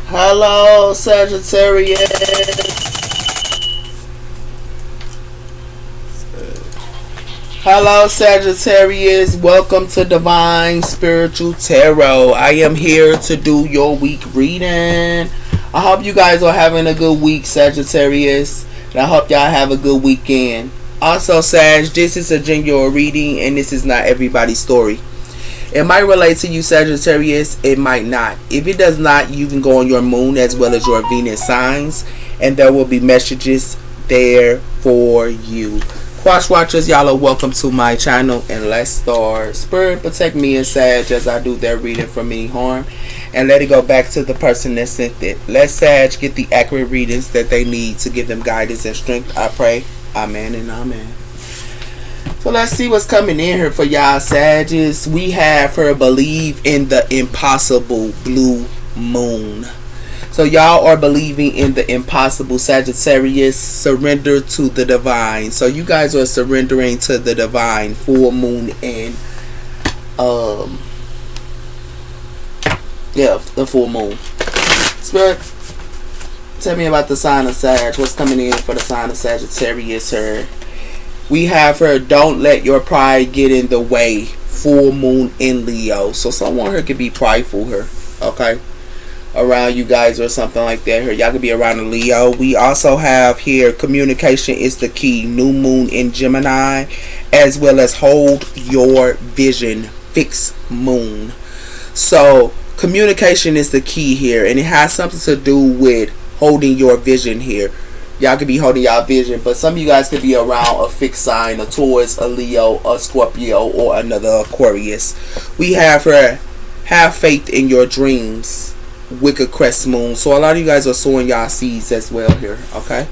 Hello, Sagittarius. Hello, Sagittarius. Welcome to Divine Spiritual Tarot. I am here to do your week reading. I hope you guys are having a good week, Sagittarius. And I hope y'all have a good weekend. Also, Sag, this is a general reading and this is not everybody's story. It might relate to you, Sagittarius. It might not. If it does not, you can go on your moon as well as your Venus signs, and there will be messages there for you. Watch watchers, y'all are welcome to my channel, and let's start. Spirit, protect me and Sag as I do their reading from any harm, and let it go back to the person that sent it. Let Sag get the accurate readings that they need to give them guidance and strength. I pray. Amen and amen. So let's see what's coming in here for y'all, Sagittarius. We have her believe in the impossible blue moon. So y'all are believing in the impossible, Sagittarius. Surrender to the divine. So you guys are surrendering to the divine. Full moon and the full moon. Spirit, tell me about the sign of Sag. What's coming in for the sign of Sagittarius here? We have her, don't let your pride get in the way. Full moon in Leo. So someone here could be prideful here. Okay. Around you guys or something like that here. Y'all could be around a Leo. We also have here, communication is the key. New moon in Gemini. As well as hold your vision. Fixed moon. So communication is the key here. And it has something to do with holding your vision here. Y'all could be holding y'all vision, but some of you guys could be around a fixed sign, a Taurus, a Leo, a Scorpio, or another Aquarius. We have her, have faith in your dreams, Wicked Crest Moon. So a lot of you guys are sowing y'all seeds as well here, okay?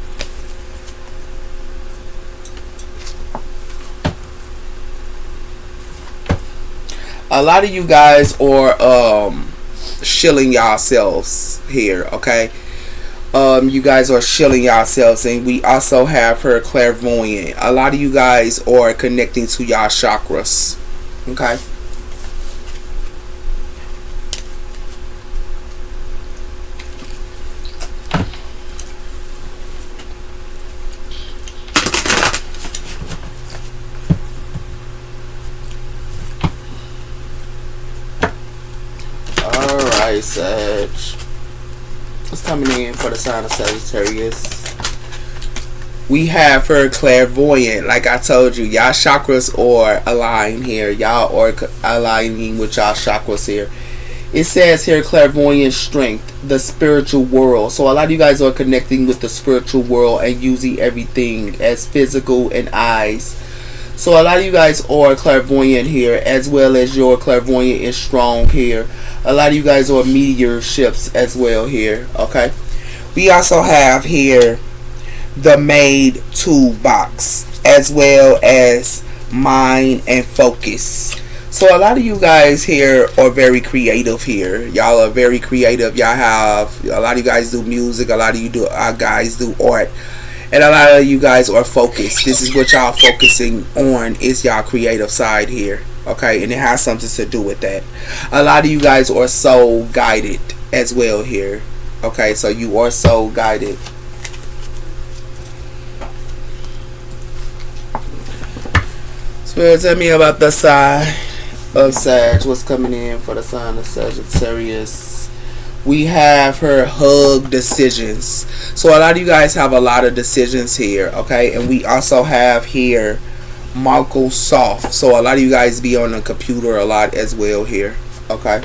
A lot of you guys are shilling yourselves here, okay? You guys are shilling yourselves, and we also have her clairvoyant. A lot of you guys are connecting to y'all chakras. Okay. Alright, Sag. What's coming in for the sign of Sagittarius? We have her clairvoyant. Like I told you, y'all chakras are aligned here. Y'all are aligning with y'all chakras here. It says here clairvoyant strength, the spiritual world. So a lot of you guys are connecting with the spiritual world and using everything as physical and eyes. So a lot of you guys are clairvoyant here, as well as your clairvoyant is strong here. A lot of you guys are meteorships as well here, okay? We also have here the Maid toolbox, as well as mind and focus. So a lot of you guys here are very creative here. Y'all are very creative. Y'all have, a lot of you guys do music. A lot of you guys do art. And a lot of you guys are focused. This is what y'all focusing on, is y'all creative side here. Okay, and it has something to do with that. A lot of you guys are soul guided as well here. Okay, so you are soul guided. So tell me about the sign of Sag. What's coming in for the sign of Sagittarius? We have her hug decisions. So a lot of you guys have a lot of decisions here, okay? And we also have here Microsoft. So a lot of you guys be on the computer a lot as well here, okay?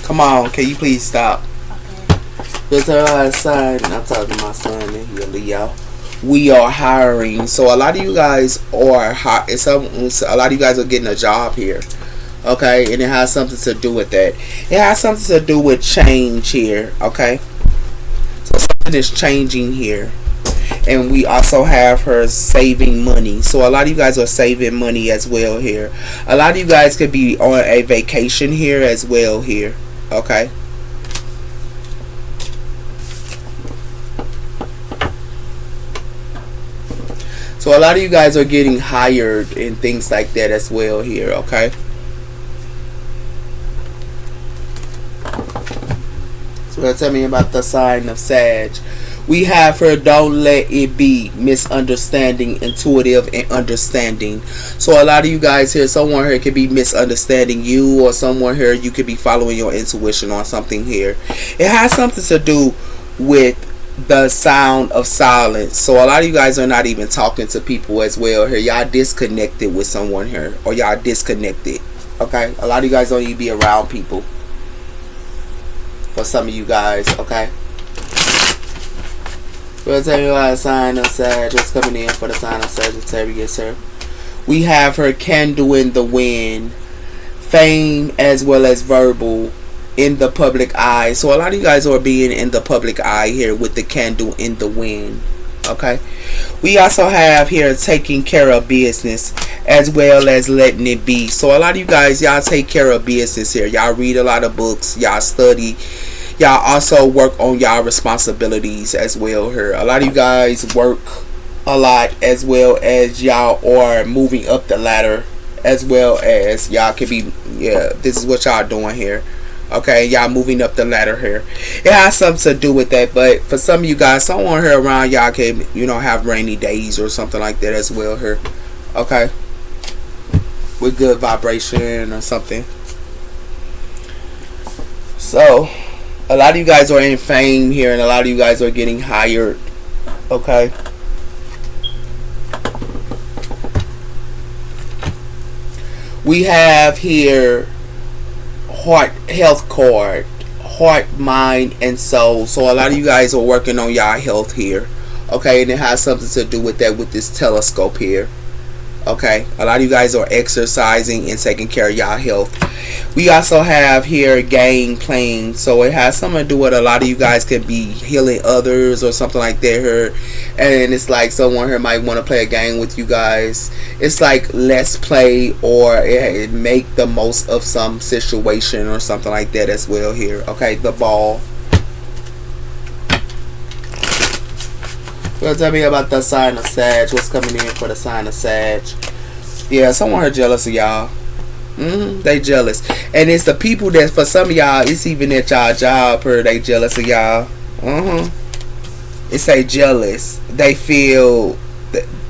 Come on, can you please stop? Okay. There's a sign. I'm talking to my son and he Leo. We are hiring. So a lot of you guys are a lot of you guys are getting a job here. Okay, and it has something to do with that. It has something to do with change here, okay? So something is changing here. And we also have her saving money. So a lot of you guys are saving money as well here. A lot of you guys could be on a vacation here as well here, okay? So a lot of you guys are getting hired and things like that as well here, okay? So tell me about the sign of Sag. We have her, don't let it be misunderstanding, intuitive, and understanding. So a lot of you guys here, someone here could be misunderstanding you, or someone here, you could be following your intuition on something here. It has something to do with the sound of silence. So a lot of you guys are not even talking to people as well here. Y'all disconnected with someone here, or y'all disconnected, okay? A lot of you guys don't even be around people. For some of you guys, okay? We'll tell you about the sign of Sag. What's coming in for the sign of Sagittarius, sir? We have her candle in the wind, fame as well as verbal in the public eye. So a lot of you guys are being in the public eye here with the candle in the wind, okay? We also have here taking care of business as well as letting it be. So a lot of you guys, y'all take care of business here. Y'all read a lot of books, y'all study, y'all also work on y'all responsibilities as well here. A lot of you guys work a lot, as well as y'all are moving up the ladder, as well as y'all could be, yeah, this is what y'all doing here, okay? Y'all moving up the ladder here. It has something to do with that, but for some of you guys, someone here around y'all can, you know, have rainy days or something like that as well here, okay? With good vibration or something. So a lot of you guys are in fame here, and a lot of you guys are getting hired, okay? We have here heart health card, heart, mind, and soul. So a lot of you guys are working on y'all health here, okay? And it has something to do with that, with this telescope here, okay? A lot of you guys are exercising and taking care of y'all health. We also have here game playing, so it has something to do with a lot of you guys could be healing others or something like that here. And it's like someone here might want to play a game with you guys. It's like let's play, or it make the most of some situation or something like that as well here, okay? The ball. Well, tell me about the sign of Sag. What's coming in for the sign of Sag? Yeah, someone here jealous of y'all. They jealous. And it's the people that, for some of y'all, it's even at y'all job or they jealous of y'all. It's say jealous. They feel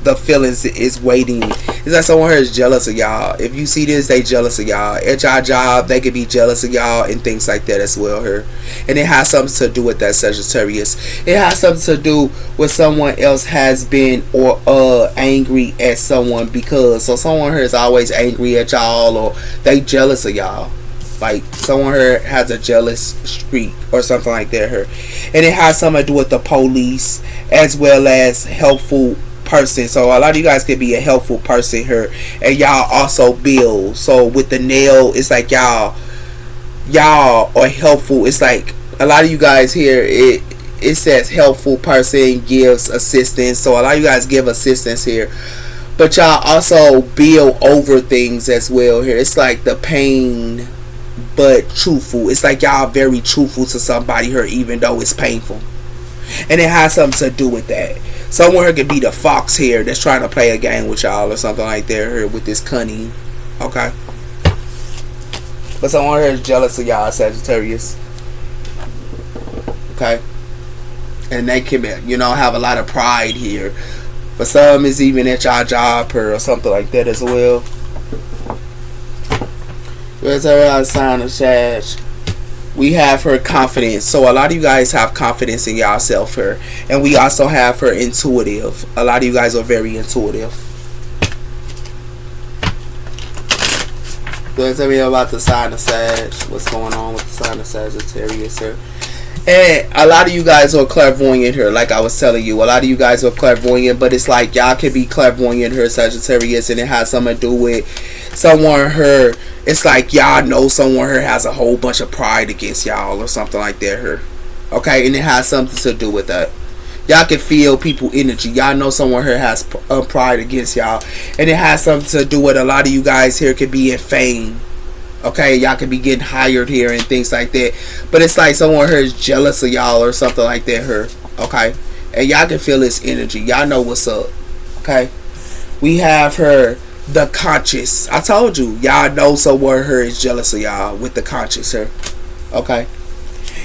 the feelings is waiting. It's like someone here is jealous of y'all. If you see this, they jealous of y'all. At y'all job, they could be jealous of y'all and things like that as well here. And it has something to do with that, Sagittarius. It has something to do with someone else has been or angry at someone, because so someone here is always angry at y'all, or they jealous of y'all. Like someone here has a jealous streak or something like that here. And it has something to do with the police as well as helpful person. So a lot of you guys could be a helpful person here, and y'all also build. So with the nail, it's like y'all are helpful. It's like a lot of you guys here, it says helpful person gives assistance. So a lot of you guys give assistance here, but y'all also build over things as well here. It's like the pain but truthful. It's like y'all very truthful to somebody here, even though it's painful. And it has something to do with that. Someone here could be the fox here that's trying to play a game with y'all or something like that here with this cunning, okay? But someone here is jealous of y'all, Sagittarius, okay? And they can, you know, have a lot of pride here. For some, it's even at y'all job here or something like that as well. There's a sign of Sag. We have her confidence. So a lot of you guys have confidence in yourself here. And we also have her intuitive. A lot of you guys are very intuitive. So tell me about the sign of Sag. What's going on with the sign of Sagittarius here? And a lot of you guys are clairvoyant here, like I was telling you. A lot of you guys are clairvoyant, but it's like y'all can be clairvoyant here, Sagittarius, and it has something to do with someone here. It's like y'all know someone here has a whole bunch of pride against y'all or something like that here. Okay, and it has something to do with that. Y'all can feel people energy. Y'all know someone here has pride against y'all, and it has something to do with a lot of you guys here could be in fame. Okay, y'all could be getting hired here and things like that. But it's like someone here is jealous of y'all or something like that here. Okay, and y'all can feel this energy. Y'all know what's up. Okay. We have her, the conscious. I told you, y'all know someone her is jealous of y'all with the conscious her. Okay.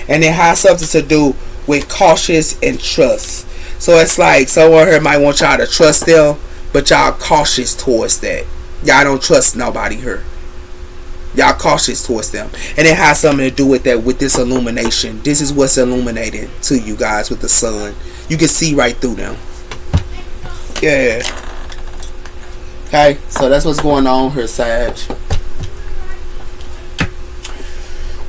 And it has something to do with cautious and trust. So it's like someone her might want y'all to trust them, but y'all cautious towards that. Y'all don't trust nobody her. Y'all cautious towards them. And it has something to do with that, with this illumination. This is what's illuminated to you guys with the sun. You can see right through them. Yeah. Okay, so that's what's going on here, Sag.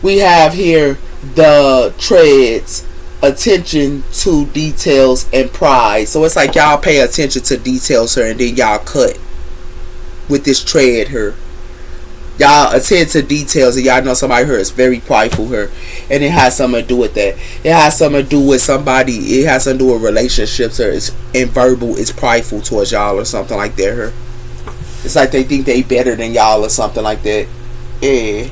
We have here the treads, attention to details and pride. So it's like y'all pay attention to details here, and then y'all cut with this tread here. Y'all attend to details, and y'all know somebody here is very prideful here, and it has something to do with that. It has something to do with somebody. It has something to do with relationships, or it's in verbal. It's prideful towards y'all, or something like that here. It's like they think they better than y'all, or something like that. Yeah,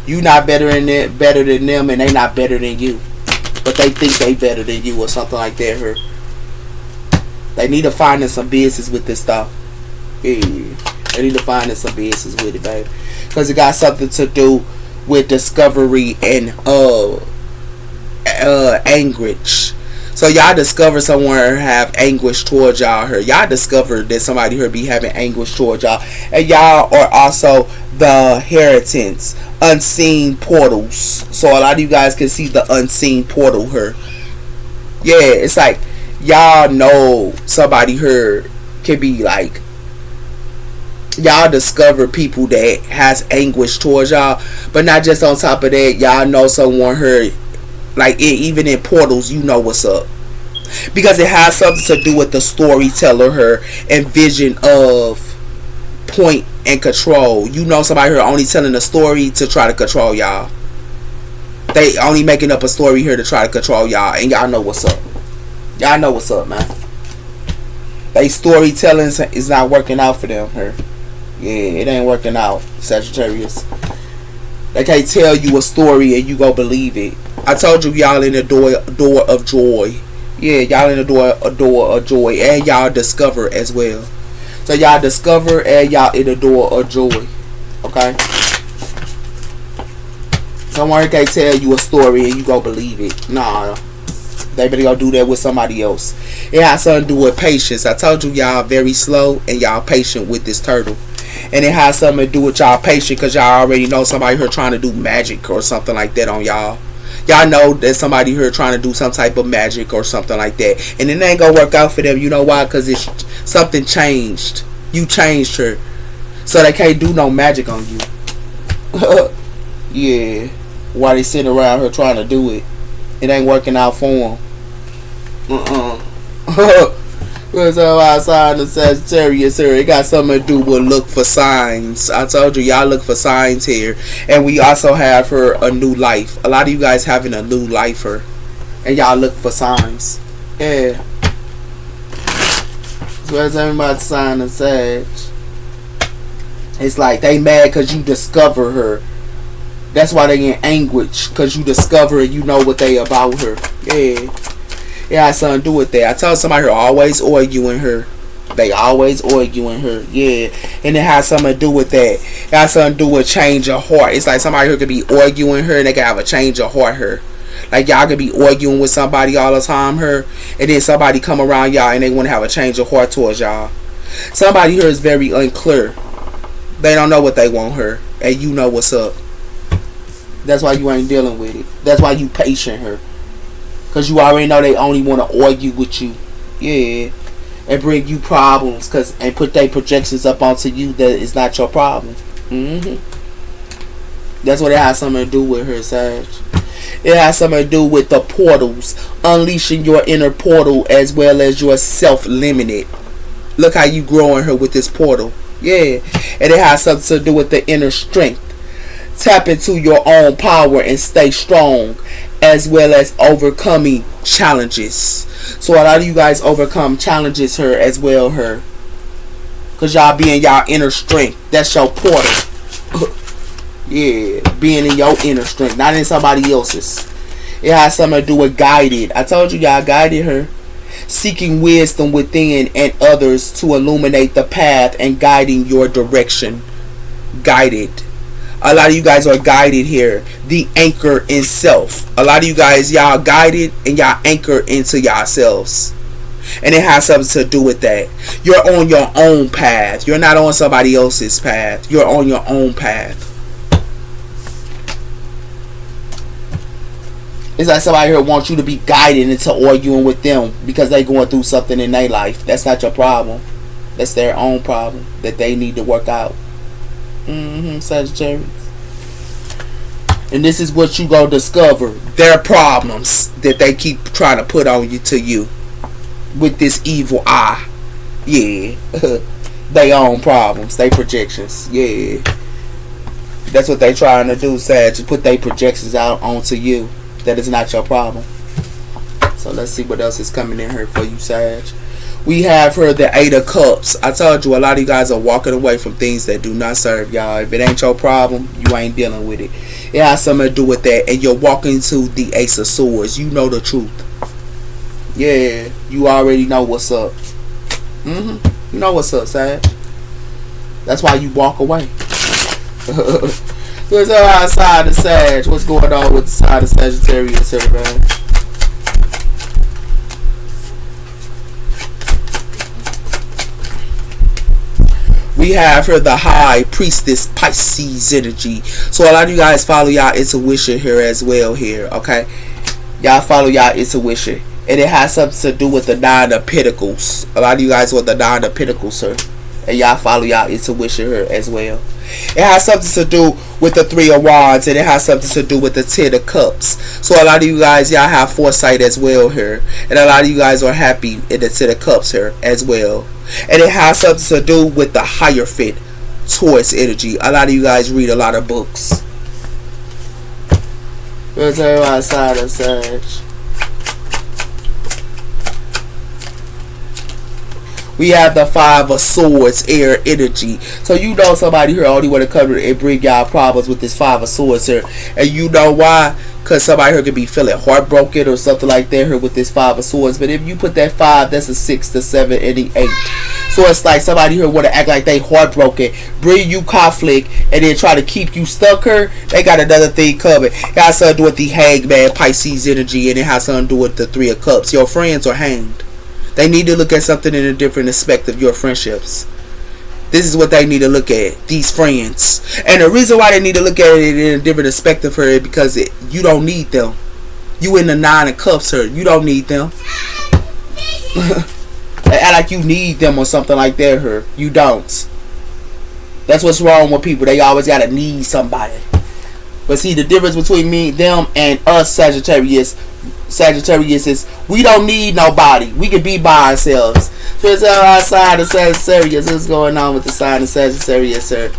you not better than them, and they not better than you, but they think they better than you, or something like that here. They need to find in some business with this stuff. Yeah, they need to find in some business with it, baby. Because it got something to do with discovery and anguish. So y'all discover someone have anguish towards y'all here. Y'all discover that somebody here be having anguish towards y'all. And y'all are also the inheritance, unseen portals. So a lot of you guys can see the unseen portal here. Yeah, it's like y'all know somebody here can be like, y'all discover people that has anguish towards y'all, but not just on top of that, y'all know someone here, like even in portals, you know what's up, because it has something to do with the storyteller her and vision of point and control. You know somebody here only telling a story to try to control y'all. They only making up a story here to try to control y'all, and y'all know what's up. Y'all know what's up, man. They storytelling is not working out for them here. Yeah, it ain't working out, Sagittarius. They can't tell you a story and you go believe it. I told you y'all in the door of joy. Yeah, y'all in the door of joy, and y'all discover as well. So y'all discover and y'all in the door of joy. Okay. Someone can't tell you a story and you go believe it. Nah. They better go do that with somebody else. It has something to do with patience. I told you y'all very slow and y'all patient with this turtle. And it has something to do with y'all patient because y'all already know somebody here trying to do magic or something like that on y'all. Y'all know that somebody here trying to do some type of magic or something like that. And it ain't going to work out for them. You know why? Because it's something changed. You changed her. So they can't do no magic on you. Yeah. While they sitting around here trying to do it. It ain't working out for them. What's up outside the Sagittarius here? It got something to do with look for signs. I told you y'all look for signs here. And we also have her a new life. A lot of you guys having a new life here. And y'all look for signs. Yeah. So what's everybody sign the Sag? It's like they mad because you discover her. That's why they in anguish. Because you discover and you know what they about her. Yeah. It has something to do with that. I told somebody here always arguing her. They always arguing her. Yeah. And it has something to do with that. It has something to do with change of heart. It's like somebody here could be arguing her and they can have a change of heart her. Like y'all could be arguing with somebody all the time her. And then somebody come around y'all and they want to have a change of heart towards y'all. Somebody here is very unclear. They don't know what they want her. And you know what's up. That's why you ain't dealing with it. That's why you patient her. Because you already know they only want to argue with you. Yeah. And bring you problems. And put their projections up onto you that is not your problem. That's what it has something to do with her, Sag. It has something to do with the portals. Unleashing your inner portal as well as your self-limited. Look how you growing her with this portal. Yeah. And it has something to do with the inner strength. Tap into your own power and stay strong, as well as overcoming challenges. So a lot of you guys overcome challenges her as well her. Because y'all be in y'all inner strength. That's your portal. Yeah, being in your inner strength, not in somebody else's. It has something to do with guided. I told you y'all guided her. seeking wisdom within and others to illuminate the path and guiding your direction. Guided. A lot of you guys are guided here. The anchor in self. A lot of you guys, y'all guided and y'all anchor into yourselves. And it has something to do with that. You're on your own path. You're not on somebody else's path. You're on your own path. It's like somebody here wants you to be guided into arguing with them because they're going through something in their life. That's not your problem. That's their own problem that they need to work out. Sagittarius. And this is what you go discover. Their problems that they keep trying to put on you to you. With this evil eye. Yeah. They own problems. They projections. Yeah. That's what they trying to do, Sag. To put their projections out onto you. That is not your problem. So let's see what else is coming in here for you, Sag. We have here the 8 of Cups. I told you a lot of you guys are walking away from things that do not serve y'all. If it ain't your problem, you ain't dealing with it. It has something to do with that. And you're walking to the Ace of Swords. You know the truth. Yeah, you already know what's up. You know what's up, Sag. That's why you walk away. What's up outside of Sag? What's going on with the side of Sagittarius here, man? We have here the High Priestess Pisces energy. So a lot of you guys follow y'all intuition here as well here, okay? Y'all follow y'all intuition. And it has something to do with the 9 of Pentacles. A lot of you guys want the 9 of Pentacles, sir. And y'all follow y'all intuition here as well. It has something to do with the 3 of Wands. And it has something to do with the 10 of Cups. So a lot of you guys, y'all have foresight as well here. And a lot of you guys are happy in the 10 of Cups here as well. And it has something to do with the Hierophant Taurus energy. A lot of you guys read a lot of books. Where's everyone outside of Sag? We have the 5 of Swords, air energy. So you know somebody here only want to come and bring y'all problems with this 5 of Swords here. And you know why? Because somebody here could be feeling heartbroken or something like that here with this 5 of Swords. But if you put that 5, that's a 6, the 7, and the 8. So it's like somebody here want to act like they heartbroken, bring you conflict, and then try to keep you stuck here. They got another thing coming. It has something to do with the Hangman, Pisces energy, and it has something to do with the 3 of Cups. Your friends are hanged. They need to look at something in a different aspect of your friendships. This is what they need to look at. These friends. And the reason why they need to look at it in a different aspect of her is because you don't need them. You in the 9 of Cups her. You don't need them. They act like you need them or something like that her. You don't. That's what's wrong with people. They always gotta need somebody. But see, the difference between them and us Sagittarius is we don't need nobody. We can be by ourselves. So it's outside of Sagittarius. What's going on with the sign of Sagittarius, sir?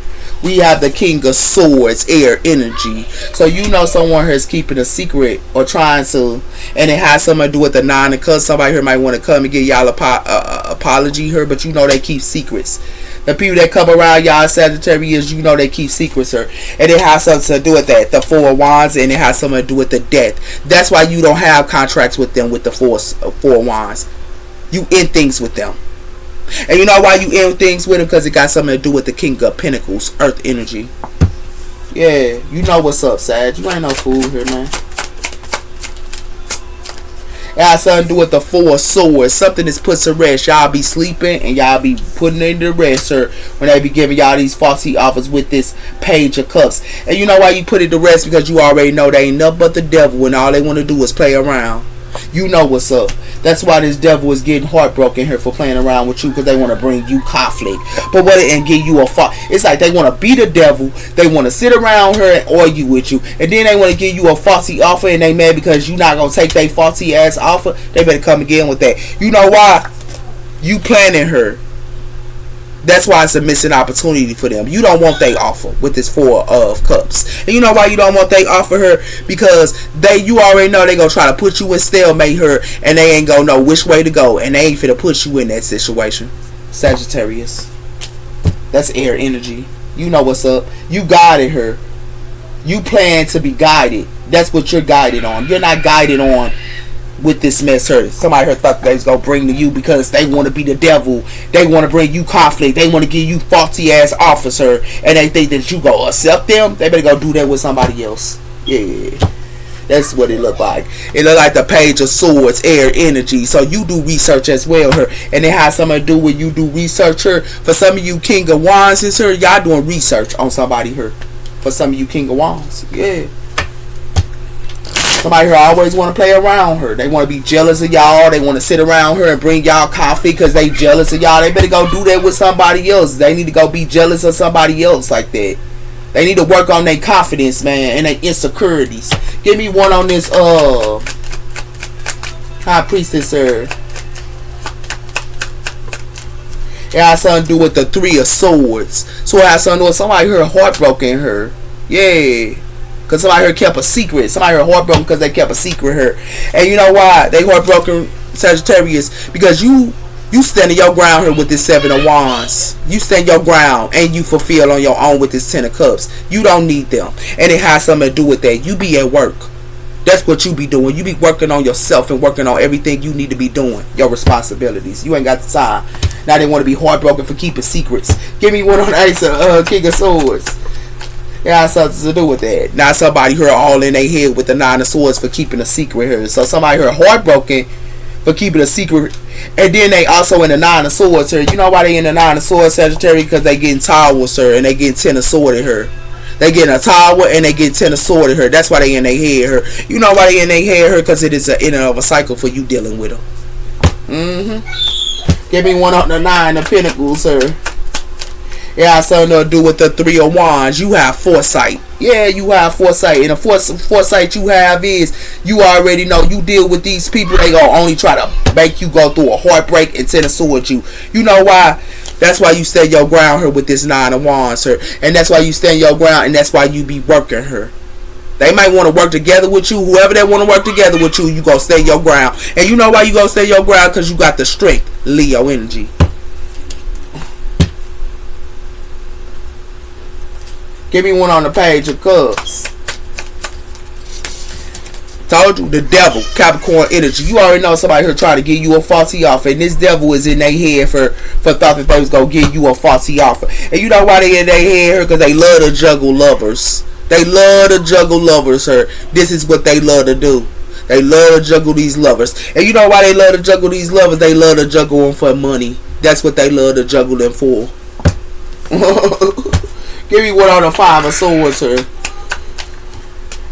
We have the King of Swords, air energy. So you know someone here is keeping a secret or trying to, and it has something to do with the 9 of Cups. Somebody here might want to come and give y'all a apology here, but you know they keep secrets. The people that come around y'all Sagittarius, you know they keep secrets here. And it has something to do with that. The 4 of Wands, and it has something to do with the death. That's why you don't have contracts with them with the 4 of Wands. You end things with them. And you know why you end things with them? Because it got something to do with the King of Pentacles, earth energy. Yeah, you know what's up, Sag. You ain't no fool here, man. It has something to do with the 4 of Swords. Something that's put to rest. Y'all be sleeping and y'all be putting it to rest, sir, when they be giving y'all these falsy offers with this Page of Cups. And you know why you put it to rest? Because you already know they ain't nothing but the devil and all they want to do is play around. You know what's up. That's why this devil is getting heartbroken here for playing around with you, because they want to bring you conflict. But what and give you a fault. It's like they want to be the devil. They want to sit around here and argue with you, and then they want to give you a faulty offer, and they mad because you not gonna take their faulty ass offer. They better come again with that. You know why? You planning her. That's why it's a missing opportunity for them. You don't want they offer with this 4 of Cups. And you know why you don't want they offer her? Because you already know they gonna try to put you in stalemate her, and they ain't gonna know which way to go, and they ain't finna put you in that situation. Sagittarius. That's air energy. You know what's up. You guided her. You plan to be guided. That's what you're guided on. You're not guided on with this mess her. Somebody her thought they was gonna bring to you because they want to be the devil. They want to bring you conflict. They want to give you faulty ass offers her, and they think that you go accept them. They better go do that with somebody else. Yeah, that's what it look like. It look like the Page of Swords, air energy. So you do research as well her, and it has something to do with you do research her. For some of you King of Wands is her. Y'all doing research on somebody her. For some of you King of Wands, yeah. Somebody here always want to play around her. They want to be jealous of y'all. They want to sit around her and bring y'all coffee because they jealous of y'all. They better go do that with somebody else. They need to go be jealous of somebody else like that. They need to work on their confidence, man, and their insecurities. Give me one on this High Priestess her. It has something to do with the Three of Swords. So it has something to do with somebody here heartbroken her. Yeah. Because somebody here kept a secret. Somebody here heartbroken because they kept a secret here. And you know why they heartbroken, Sagittarius? Because you stand your ground here with this Seven of Wands. You stand your ground and you fulfill on your own with this Ten of Cups. You don't need them. And it has something to do with that. You be at work. That's what you be doing. You be working on yourself and working on everything you need to be doing. Your responsibilities. You ain't got the time. Now they want to be heartbroken for keeping secrets. Give me one on the Ace of King of Swords. It has something to do with that. Now somebody here all in their head with the Nine of Swords for keeping a secret here. So somebody here heartbroken for keeping a secret. And then they also in the Nine of Swords here. You know why they in the Nine of Swords, Sagittarius? Because they getting towers her and they getting Ten of Swords her. They getting a tower and they get Ten of Swords her. That's why they in their head her. You know why they in their head her? Because it is an in and of a cycle for you dealing with them. Give me one on the Nine of Pentacles her. It has something to do with the Three of Wands. You have foresight. Yeah, you have foresight. And the foresight you have is you already know you deal with these people. They gonna only try to make you go through a heartbreak and Ten of Swords you. You know why? That's why you stand your ground her with this Nine of Wands her. And that's why you stand your ground and that's why you be working her. They might want to work together with you. Whoever they want to work together with you, you gonna stay your ground. And you know why you gonna stay your ground? Because you got the strength. Leo energy. Give me one on the Page of Cups. Told you, the devil, Capricorn energy. You already know somebody here trying to give you a faulty offer. And this devil is in their head for thought that they was going to give you a faulty offer. And you know why they in their head here? Because they love to juggle lovers. They love to juggle lovers here. This is what they love to do. They love to juggle these lovers. And you know why they love to juggle these lovers? They love to juggle them for money. That's what they love to juggle them for. Give me one on the Five of Swords here.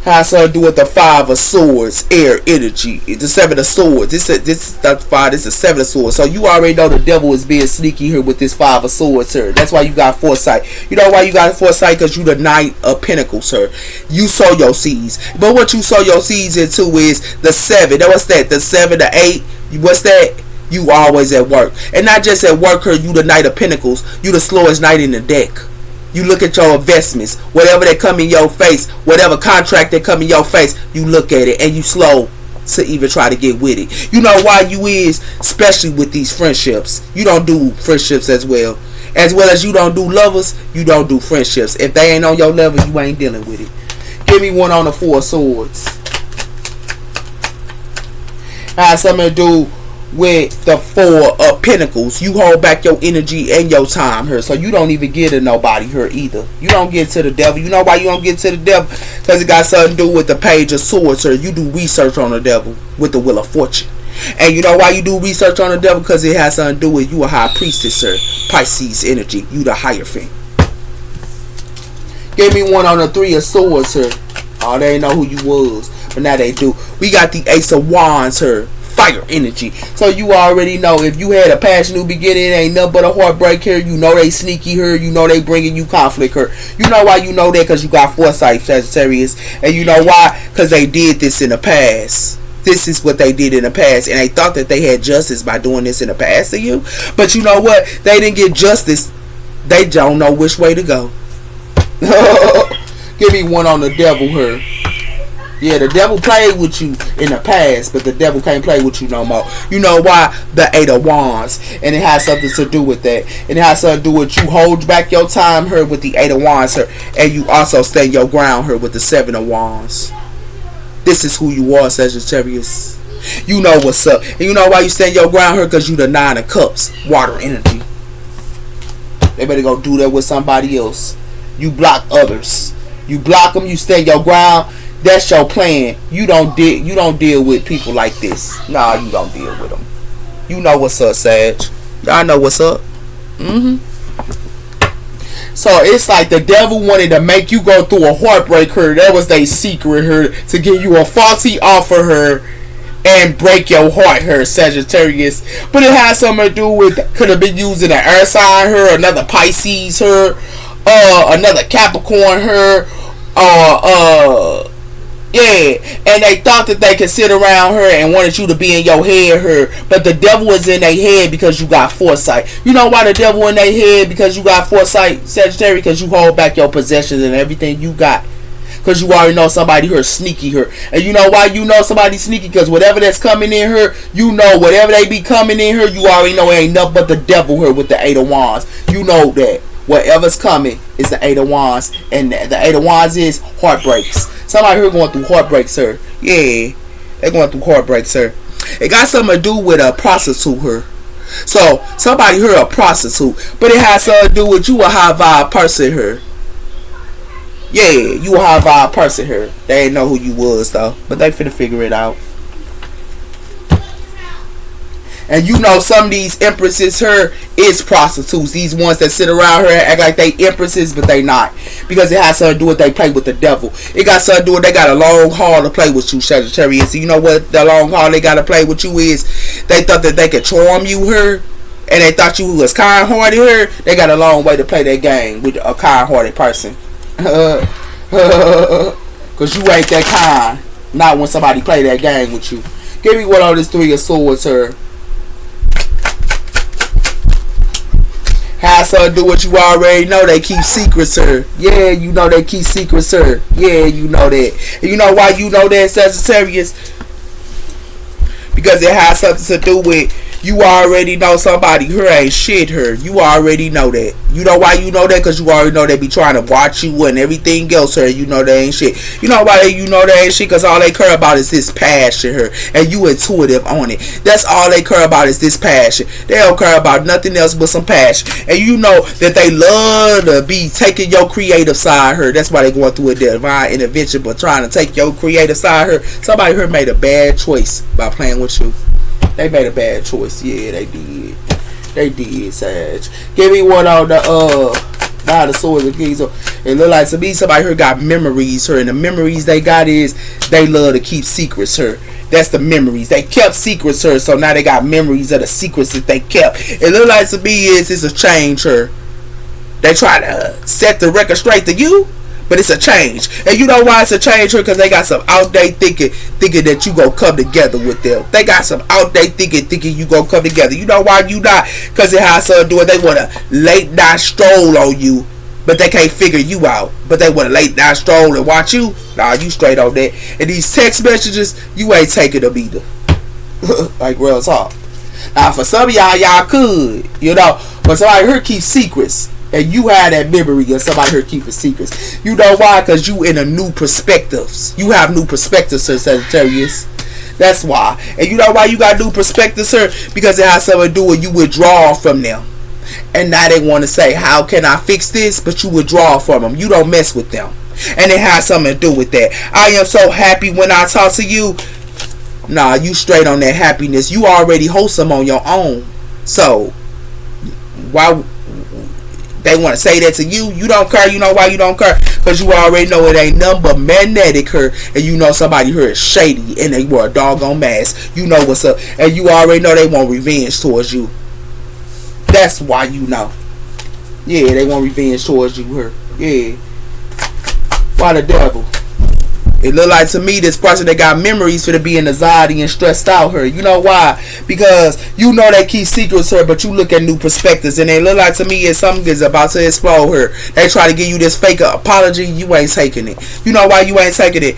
Has something to do with the Five of Swords, air energy. The Seven of Swords. This is not five. This is Seven of Swords. So you already know the devil is being sneaky here with this Five of Swords here. That's why you got foresight. You know why you got foresight? Because you the Knight of Pentacles, sir. You sow your seeds, but what you sow your seeds into is the seven. Now what's that? The 7, the 8. What's that? You always at work, and not just at work. Here, you the Knight of Pentacles. You the slowest knight in the deck. You look at your investments, whatever that come in your face, whatever contract that come in your face, you look at it and you slow to even try to get with it. You know why you is, especially with these friendships. You don't do friendships as well as you don't do lovers. You don't do friendships. If they ain't on your level, you ain't dealing with it. Give me one on the Four of Swords. Has something to do with the Four of Pentacles. You hold back your energy and your time here, so you don't even get to nobody here either. You don't get to the devil. You know why you don't get to the devil? Because it got something to do with the Page of Swords here. You do research on the devil with the Wheel of Fortune. And you know why you do research on the devil? Because it has something to do with you a High Priestess, sir. Pisces energy. You the Hierophant. Give me one on the Three of Swords here. Oh, they didn't know who you was, but now they do. We got the Ace of Wands here. Fire energy. So you already know if you had a past new beginning, it ain't nothing but a heartbreak here. You know they sneaky here. You know they bringing you conflict here. You know why you know that? Because you got foresight, Sagittarius. And you know why? Because they did this in the past. This is what they did in the past. And they thought that they had justice by doing this in the past to you. But you know what? They didn't get justice. They don't know which way to go. Give me one on the devil here. Yeah, the devil played with you in the past, but the devil can't play with you no more. You know why? The Eight of Wands. And it has something to do with that. And it has something to do with you hold back your time here with the Eight of Wands here. And you also stand your ground here with the Seven of Wands. This is who you are, Sagittarius. You know what's up. And you know why you stand your ground her? Because you the 9 of cups. Water energy. They better go do that with somebody else. You block others. You block them. You stand your ground. That's your plan. You don't deal with people like this. Nah, you don't deal with them. You know what's up, Sag. Y'all know what's up. So it's like the devil wanted to make you go through a heartbreak her. That was their secret her. To give you a faulty offer her. And break your heart her, Sagittarius. But it has something to do with, could have been using an air sign her, another Pisces her, another Capricorn her, yeah. And they thought that they could sit around her and wanted you to be in your head her. But the devil is in their head because you got foresight. You know why the devil in their head? Because you got foresight, Sagittarius? Because you hold back your possessions and everything you got. Because you already know somebody here sneaky her. And you know why you know somebody sneaky? Because whatever that's coming in her, you know whatever they be coming in her, you already know it ain't nothing but the devil here with the 8 of Wands. You know that. Whatever's coming is the 8 of Wands. And the 8 of Wands is heartbreaks. Somebody here going through heartbreaks her. Yeah. They're going through heartbreaks her. It got something to do with a prostitute her. So, somebody here a prostitute. But it has something to do with you a high vibe person here. Yeah, you a high vibe person here. They ain't know who you was though, but they finna figure it out. And you know some of these empresses here is prostitutes. These ones that sit around here and act like they empresses, but they not. Because it has something to do with they play with the devil. It got something to do with they got a long haul to play with you, Sagittarius. You know what the long haul they got to play with you is? They thought that they could charm you here. And they thought you was kind-hearted here. They got a long way to play their game with a kind-hearted person. Cause you ain't that kind. Not when somebody play that game with you. Give me what on this 3 of Swords her. Has something to do what you already know. They keep secrets her. Yeah, you know they keep secrets her. Yeah, you know that. And you know why you know that, Sagittarius? Because it has something to do with you already know somebody her ain't shit her. You already know that. You know why you know that? Because you already know they be trying to watch you and everything else her. You know they ain't shit. You know why you know they ain't shit? Because all they care about is this passion her. And you intuitive on it. That's all they care about is this passion. They don't care about nothing else but some passion. And you know that they love to be taking your creative side her. That's why they going through a divine intervention. But trying to take your creative side her. Somebody here made a bad choice by playing with you. They made a bad choice. Yeah, they did. They did, Sag. Give me one on the Nine of Swords and Kings. It look like to me somebody here got memories her, and the memories they got is they love to keep secrets her. That's the memories. They kept secrets her, so now they got memories of the secrets that they kept. It look like to me it's a change her. They try to set the record straight to you. But it's a change. And you know why it's a change her? Because they got some outdated thinking that you gonna come together with them. They got some outdated thinking you gonna come together. You know why you not? Because it has something to do with they want a late night stroll on you. But they can't figure you out. But they want a late night stroll and watch you. Nah, you straight on that. And these text messages, you ain't taking them either. Like real talk. Now for some of y'all could. You know. But somebody here keeps secrets. And you have that memory of somebody here keeping secrets. You know why? Because you in a new perspectives. You have new perspectives, sir, Sagittarius. That's why. And you know why you got new perspectives, sir? Because it has something to do with you withdraw from them. And now they want to say, how can I fix this? But you withdraw from them. You don't mess with them. And it has something to do with that. I am so happy when I talk to you. Nah, you straight on that happiness. You already wholesome on your own. So, why... They want to say that to you. You don't care. You know why you don't care? Because you already know it ain't nothing but magnetic her. And you know somebody here is shady. And they wear a doggone mask. You know what's up. And you already know they want revenge towards you. That's why you know. Yeah, they want revenge towards you her. Yeah. Why the devil? It look like to me this person that got memories for to be in anxiety and stressed out her. You know why? Because you know they keep secrets her, but you look at new perspectives and they look like to me as something is about to explode her. They try to give you this fake apology, you ain't taking it. You know why you ain't taking it?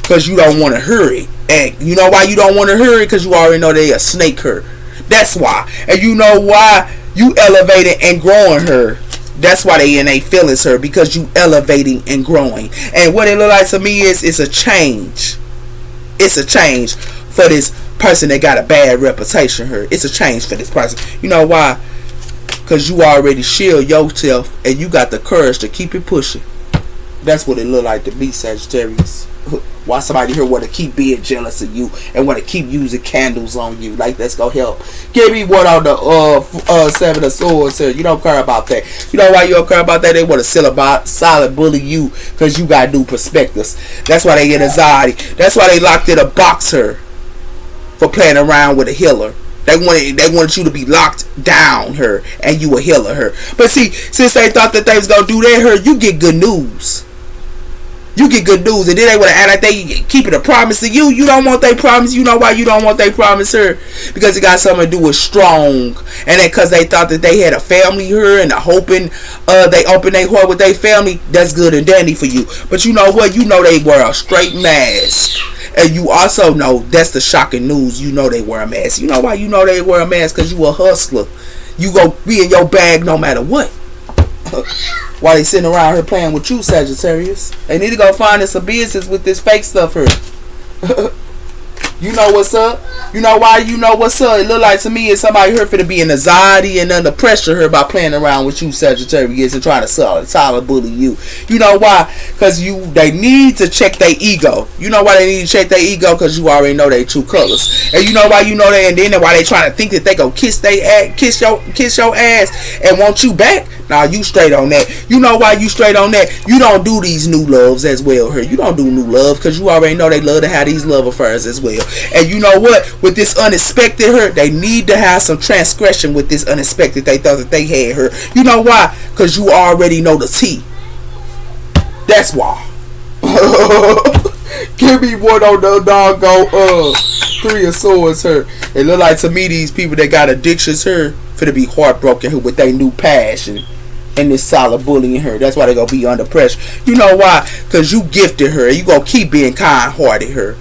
Because you don't want to hurry. And you know why you don't want to hurry? Because you already know they a snake her. That's why. And you know why you elevated and growing her. That's why they in their feelings her, because you elevating and growing. And what it look like to me is it's a change. It's a change for this person that got a bad reputation here. It's a change for this person. You know why? Because you already shield yourself and you got the courage to keep it pushing. That's what it look like to me, Sagittarius. Why somebody here want to keep being jealous of you and want to keep using candles on you? Like, that's gonna help. Give me one on the Seven of Swords here. You don't care about that. You know why you don't care about that? They want to solid bully you because you got new perspectives. That's why they get anxiety. That's why they locked in a box here for playing around with a healer. They wanted you to be locked down her and you a healer her. But see, since they thought that they was gonna do that her, you get good news. You get good news, and then they want to act like they keeping a promise to you. You don't want their promise. You know why you don't want their promise her? Because it got something to do with strong, and then because they thought that they had a family here and hoping they open their heart with their family. That's good and dandy for you. But you know what? You know they wear a straight mask. And you also know that's the shocking news. You know they wear a mask. You know why you know they wear a mask? Because you a hustler. You go be in your bag no matter what. While they sitting around here playing with you, Sagittarius. They need to go find us some business with this fake stuff here. You know what's up? You know why you know what's up? It look like to me it's somebody here for to be in anxiety and under pressure here by playing around with you, Sagittarius, and trying to solid bully you. You know why? Because they need to check their ego. You know why they need to check their ego? Because you already know their true colors. And you know why you know that, and then why they trying to think that they gonna kiss your ass and want you back? Nah, you straight on that. You know why you straight on that? You don't do these new loves as well here. You don't do new love because you already know they love to have these love affairs as well. And you know what? With this unexpected her, they need to have some transgression with this unexpected they thought that they had her. You know why? Because you already know the tea. That's why. Give me one on the doggone Three of Swords here. It look like to me these people that got addictions here for to be heartbroken here with their new passion and this solid bullying her. That's why they gonna be under pressure. You know why? Because you gifted her. You gonna keep being kind-hearted her.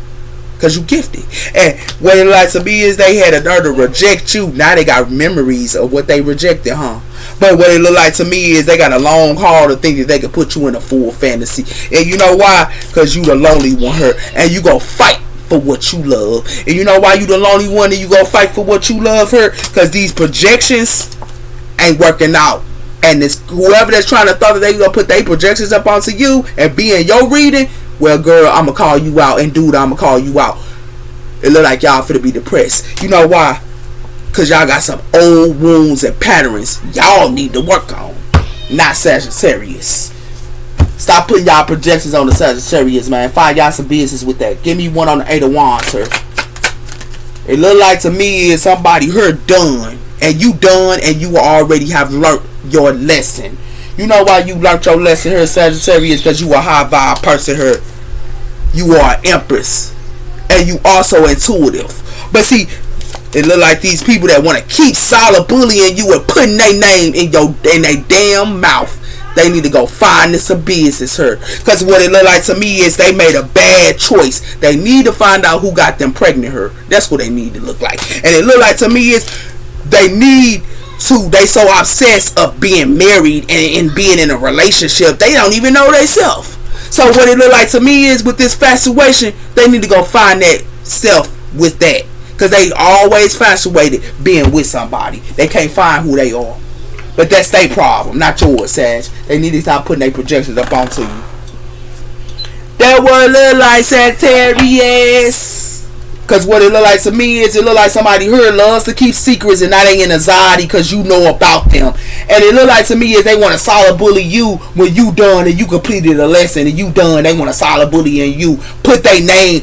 Because you gifted. And what it like to me is they had a nerve to reject you. Now they got memories of what they rejected, huh? But what it look like to me is they got a long haul to think that they could put you in a full fantasy. And you know why? Because you the lonely one her. And you gonna fight for what you love. And you know why you the lonely one and you gonna fight for what you love her? Because these projections ain't working out. And this whoever that's trying to thought that they gonna put their projections up onto you and be in your reading, well, girl, I'ma call you out, and dude, I'ma call you out. It look like y'all finna be depressed. You know why? Cause y'all got some old wounds and patterns y'all need to work on. Not Sagittarius. Stop putting y'all projections on the Sagittarius, man. Find y'all some business with that. Give me one on the Eight of Wands, sir. It look like to me is somebody here done, and you done, and you already have learned your lesson. You know why you learned your lesson here, Sagittarius? Because you a high vibe person here. You are an empress. And you also intuitive. But see, it look like these people that want to keep solid bullying you and putting their name in their damn mouth. They need to go find this some business here. Because what it look like to me is they made a bad choice. They need to find out who got them pregnant here. That's what they need to look like. And it look like to me is they so obsessed of being married and being in a relationship they don't even know themselves. So what it look like to me is with this infatuation, they need to go find that self with that, because they always infatuated being with somebody. They can't find who they are, but that's their problem, not yours, Sag. They need to stop putting their projections up onto you. That what look like, Sagittarius. Because what it look like to me is it look like somebody here loves to keep secrets and now they in anxiety because you know about them. And it look like to me is they want to solid bully you when you done and you completed a lesson and you done. They want to solid bully in you. Put their name,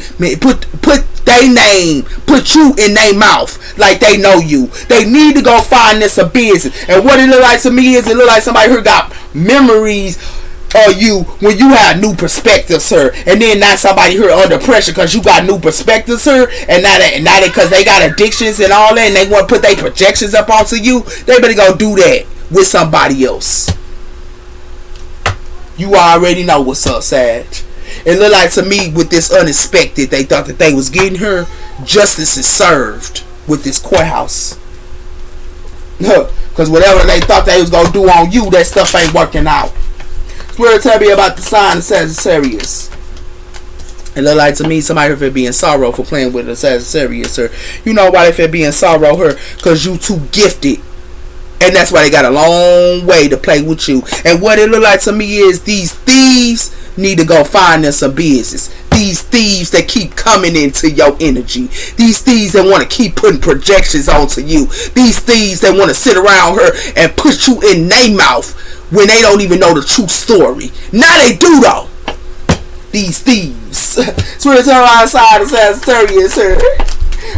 put you in their mouth like they know you. They need to go find this a business. And what it look like to me is it look like somebody here got memories of you when you had new perspectives, sir, and then not somebody here under pressure because you got new perspectives, sir, and now that because they got addictions and all that, and they want to put their projections up onto you, they better go do that with somebody else. You already know what's up, Sag. It look like to me with this unexpected, they thought that they was getting her. Justice is served with this courthouse. Because whatever they thought they was going to do on you, that stuff ain't working out. Spirit, tell me about the sign of Sagittarius. It look like to me somebody if it be in sorrow for playing with a Sagittarius, or you know why if it be in sorrow her, cause you too gifted. And that's why they got a long way to play with you. And what it look like to me is these thieves need to go find them some business. These thieves that keep coming into your energy. These thieves that want to keep putting projections onto you. These thieves that want to sit around her and put you in their mouth when they don't even know the true story. Now they do though. These thieves. So we're talking outside of Sagittarius here.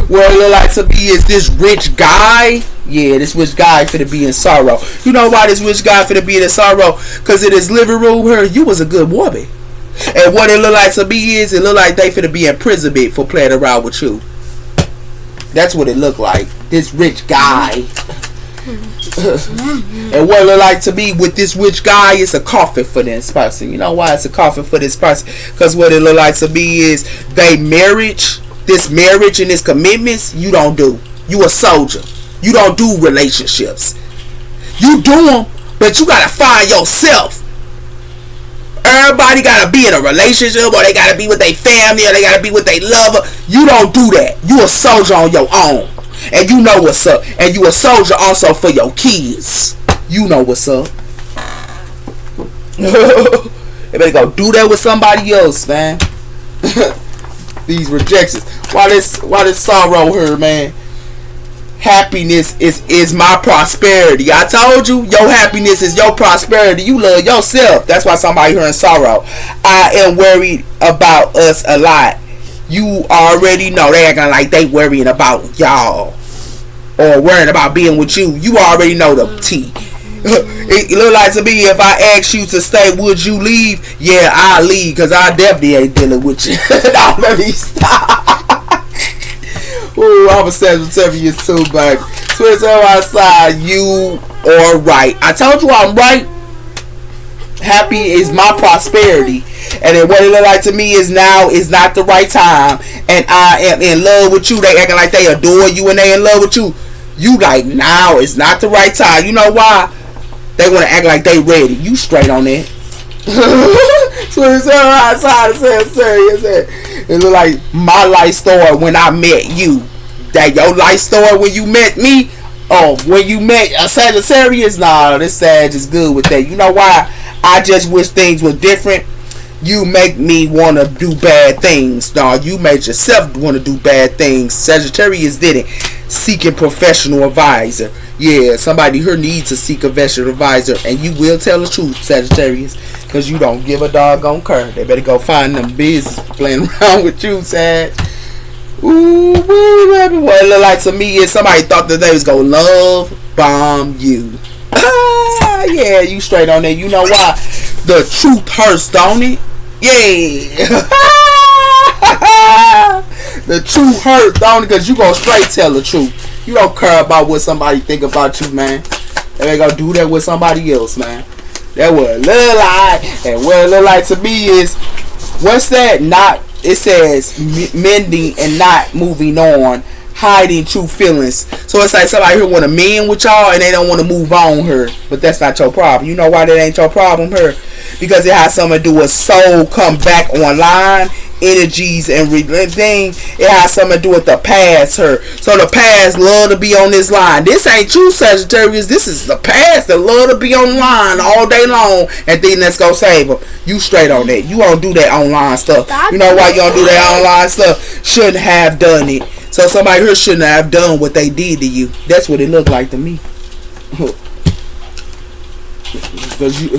What it look like to me is this rich guy. Yeah, this rich guy finna be in sorrow. You know why this rich guy finna be in sorrow? Cause in his living room here, you was a good woman. And what it look like to me is, it look like they finna be in prison for playing around with you. That's what it look like. This rich guy. And what it look like to me with this rich guy is a coffin for this person. You know why it's a coffin for this person? Cause what it look like to me is this marriage and this commitments, you don't do. You a soldier. You don't do relationships. You do them, but you gotta find yourself. Everybody gotta be in a relationship, or they gotta be with their family, or they gotta be with their lover. You don't do that. You a soldier on your own, and you know what's up. And you a soldier also for your kids. You know what's up. You better go do that with somebody else, man. These rejections. Why this sorrow here, man? Happiness is my prosperity. I told you, your happiness is your prosperity. You love yourself. That's why somebody here in sorrow. I am worried about us a lot. You already know they acting like they worrying about y'all or worrying about being with you. You already know the tea. It look like to me, if I ask you to stay, would you leave? Yeah, I'll leave, because I definitely ain't dealing with you. Don't let me stop. Ooh, I'm a Sagittarius too, baby. Switch on outside, you are right. I told you I'm right. Happy is my prosperity. And then what it look like to me is now is not the right time. And I am in love with you. They acting like they adore you and they in love with you. You like, now is not the right time. You know why? They want to act like they ready. You straight on that. So it's outside of Sagittarius. It look like my life story when I met you. That your life story when you met me. Oh, when you met a Sagittarius. Nah, this Sag is good with that. You know why? I just wish things were different. You make me want to do bad things. Nah, you made yourself want to do bad things. Sagittarius didn't. Seeking professional advisor. Yeah, somebody here needs to seek a professional advisor, and you will tell the truth, Sagittarius, because you don't give a doggone care. They better go find them business playing around with you, Sag. Ooh, baby. What it look like to me is somebody thought that they was gonna love bomb you. Ah, yeah, you straight on there. You know why? The truth hurts, don't it? Yeah. The truth hurts, don't it? Because you gonna straight tell the truth. You don't care about what somebody think about you, man. They gonna do that with somebody else, man. That what it look like. And what it look like to me is, what's that? Not, it says mending and not moving on, hiding true feelings. So it's like somebody here want to mend with y'all and they don't want to move on her. But that's not your problem. You know why that ain't your problem here? Because it has something to do with soul come back online, energies and everything. It has something to do with the past her. So the past love to be on this line. This ain't true, Sagittarius. This is the past that love to be online all day long and think that's gonna save them. You straight on that. You don't do that online stuff. You know why you don't do that online stuff? Shouldn't have done it. So somebody here shouldn't have done what they did to you. That's what it looked like to me. Because you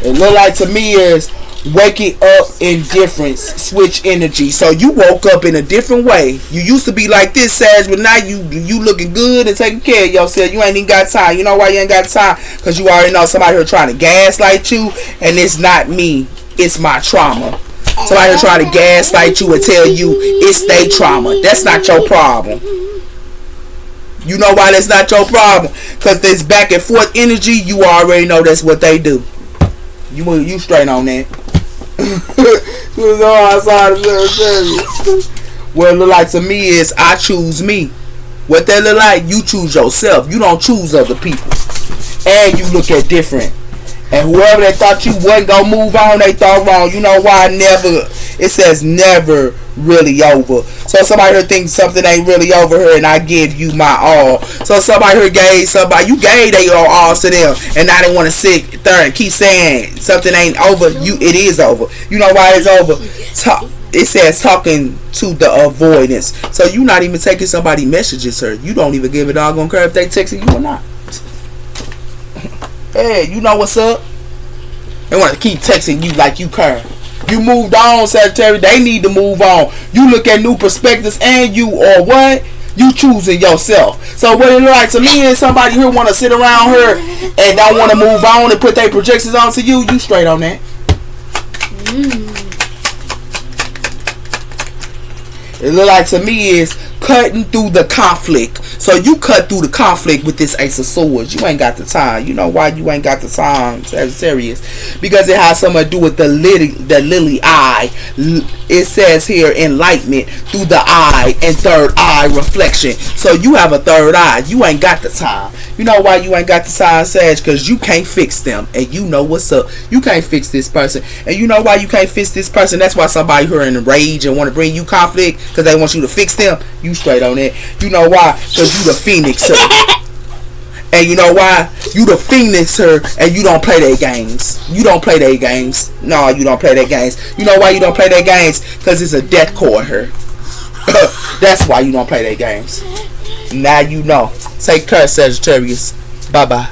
it look like to me is waking up in difference, switch energy. So you woke up in a different way. You used to be like this, Sag, but now you looking good and taking care of yourself. You ain't even got time. You know why you ain't got time? Because you already know somebody here trying to gaslight you, and it's not me. It's my trauma. Somebody here trying to gaslight you and tell you it's their trauma. That's not your problem. You know why that's not your problem? Because this back and forth energy, you already know that's what they do. You straight on that. What it look like to me is I choose me. What that look like? You choose yourself. You don't choose other people. And you look at different. And whoever they thought you wasn't gonna move on, they thought wrong. You know why? Never. It says never really over. So somebody here thinks something ain't really over here, and I give you my all. So somebody here gave somebody, you gave they all to them, and now they want to sit there and keep saying something ain't over. It is over. You know why it's over? It says talking to the avoidance. So you not even taking somebody messages, sir. You don't even give a doggone care if they texting you or not. Hey, you know what's up? They want to keep texting you like you care. You moved on, Sagittarius. They need to move on. You look at new perspectives, and you or what? You choosing yourself. So what it look like to me is somebody here want to sit around here and don't want to move on and put their projections onto you. You straight on that. It look like to me is cutting through the conflict. So you cut through the conflict with this Ace of Swords. You ain't got the time. You know why you ain't got the time, Sagittarius? Because it has something to do with the lily eye. It says here enlightenment through the eye and third eye reflection. So you have a third eye. You ain't got the time. You know why you ain't got the time, Sag? Because you can't fix them. And you know what's up. You can't fix this person. And you know why you can't fix this person? That's why somebody who are in a rage and want to bring you conflict because they want you to fix them. You straight on it. You know why? Because you the Phoenix her. And you know why? You the Phoenix her and you don't play their games. You don't play their games. No, you don't play their games. You know why you don't play their games? Because it's a death core her. That's why you don't play their games. Now you know. Take care, Sagittarius. Bye-bye.